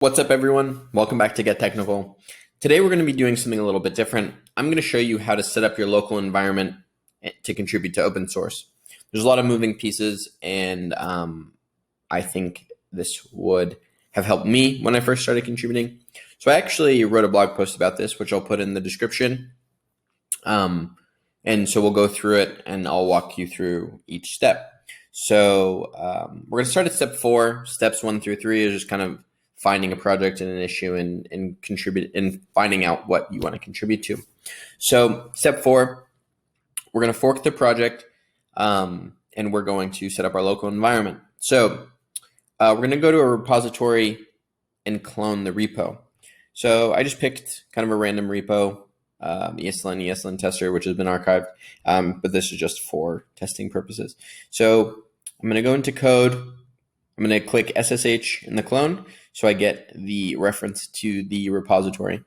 What's up, everyone? Welcome back to Get Technical. Today, we're going to be doing something a little bit different. I'm going to show you how to set up your local environment to contribute to open source. There's a lot of moving pieces, and I think this would have helped me when I first started contributing. So I actually wrote a blog post about this, which I'll put in the description. And so we'll go through it, and I'll walk you through each step. So we're going to start at step 4. Steps 1 through 3 is just kind of finding a project and an issue and contribute and finding out what you want to contribute to. So step 4, we're going to fork the project and we're going to set up our local environment. So we're going to go to a repository and clone the repo. So I just picked kind of a random repo, ESLint tester, which has been archived, but this is just for testing purposes. So I'm going to go into code. I'm going to click SSH in the clone so I get the reference to the repository.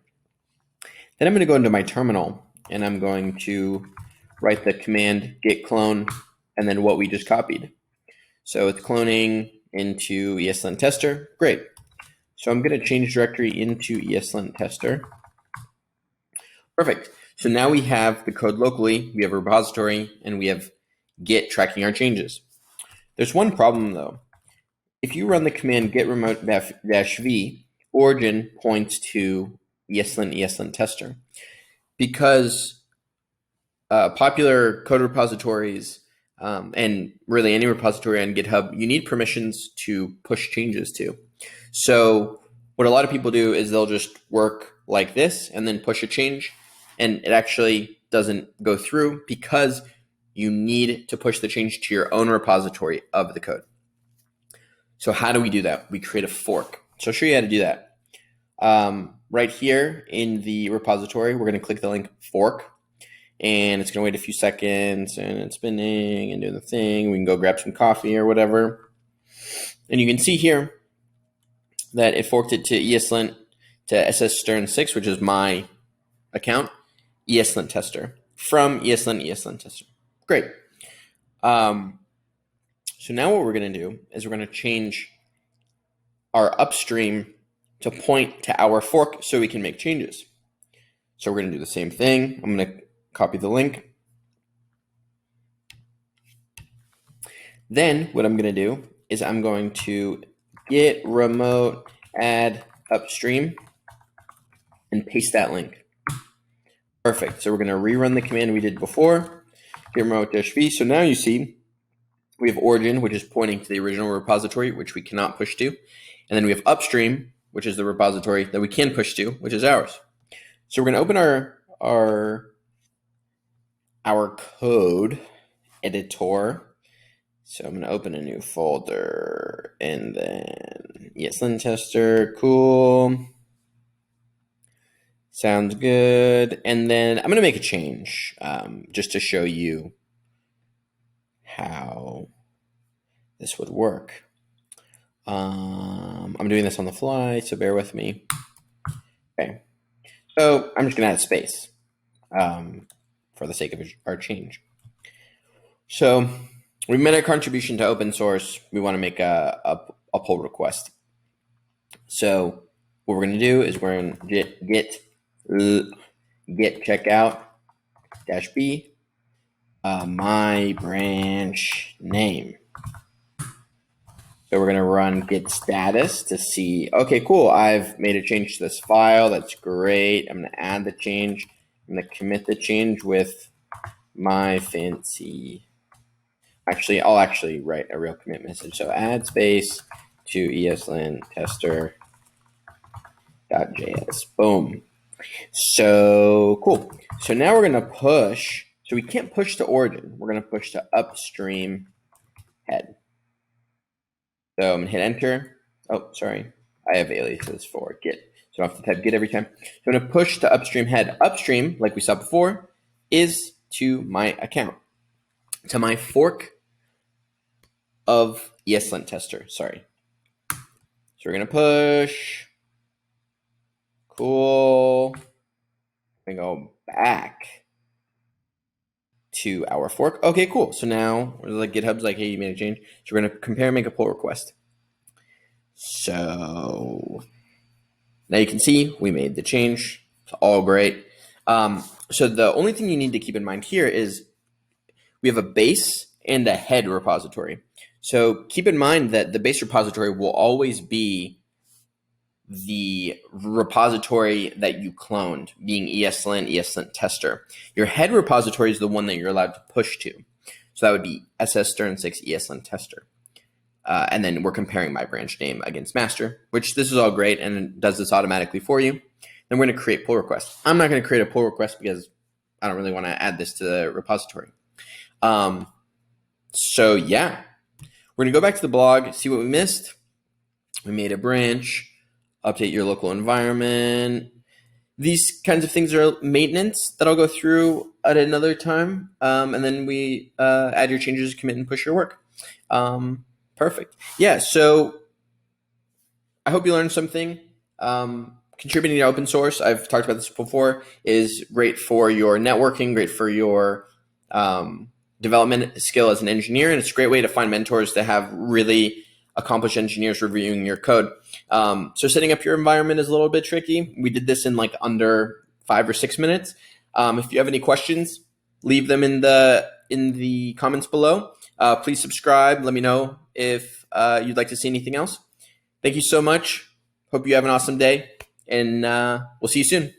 Then I'm going to go into my terminal and I'm going to write the command git clone and then what we just copied. So it's cloning into ESLint tester. Great. So I'm going to change directory into ESLint tester. Perfect. So now we have the code locally, we have a repository, and we have git tracking our changes. There's one problem though. If you run the command git remote -v, origin points to ESLint tester. Because popular code repositories and really any repository on GitHub, you need permissions to push changes to. So what a lot of people do is they'll just work like this and then push a change, and it actually doesn't go through because you need to push the change to your own repository of the code. So how do we do that? We create a fork. So I'll show you how to do that. Right here in the repository, we're going to click the link fork, and it's going to wait a few seconds, and it's spinning and doing the thing. We can go grab some coffee or whatever. And you can see here that it forked it to ESLint to SSStern6, which is my account, ESLint tester, from ESLint tester. Great. So now what we're going to do is we're going to change our upstream to point to our fork so we can make changes. So we're going to do the same thing. I'm going to copy the link. Then what I'm going to do is I'm going to git remote add upstream and paste that link. Perfect. So we're going to rerun the command we did before, git remote -v. So now you see we have origin, which is pointing to the original repository, which we cannot push to. And then we have upstream, which is the repository that we can push to, which is ours. So we're going to open our code editor. So I'm going to open a new folder and then ESLint tester. Cool. Sounds good. And then I'm going to make a change just to show you how this would work. I'm doing this on the fly, so bear with me. Okay, so I'm just going to add a space for the sake of our change. So we made a contribution to open source. We want to make a pull request. So what we're going to do is we're going to git checkout -b my branch name. So we're going to run git status to see, okay, cool, I've made a change to this file. That's great. I'm going to add the change. I'm going to commit the change with my fancy. Actually, I'll actually write a real commit message. So add space to ESLint tester.js. Boom. So cool. So now we're going to push. So we can't push to origin. We're going to push to upstream head. So I'm going to hit enter. Oh, sorry. I have aliases for git. So I have to type git every time. So I'm going to push to upstream head. Upstream, like we saw before, is to my account, to my fork of ESLint tester. Sorry. So we're going to push. Cool. We're going to go back to our fork. Okay, cool. So now like GitHub's like, hey, you made a change. So we're going to compare and make a pull request. So Now you can see we made the change. It's all great. So the only thing you need to keep in mind here is we have a base and a head repository. So keep in mind that the base repository will always be the repository that you cloned, being ESLint, ESLint tester. Your head repository is the one that you're allowed to push to. So that would be SS_Stern6 ESLint tester. And then we're comparing my branch name against master, which this is all great and it does this automatically for you. Then we're going to create pull request. I'm not going to create a pull request because I don't really want to add this to the repository. So yeah, we're going to go back to the blog, see what we missed. We made a branch, update your local environment. These kinds of things are maintenance that I'll go through at another time. And then we add your changes, commit, and push your work. Perfect. Yeah, so I hope you learned something. Contributing to open source, I've talked about this before, is great for your networking, great for your development skill as an engineer, and it's a great way to find mentors to have really accomplished engineers reviewing your code. So setting up your environment is a little bit tricky. We did this in like under 5 or 6 minutes. If you have any questions, leave them in the comments below. Please subscribe. Let me know if you'd like to see anything else. Thank you so much. Hope you have an awesome day, and we'll see you soon.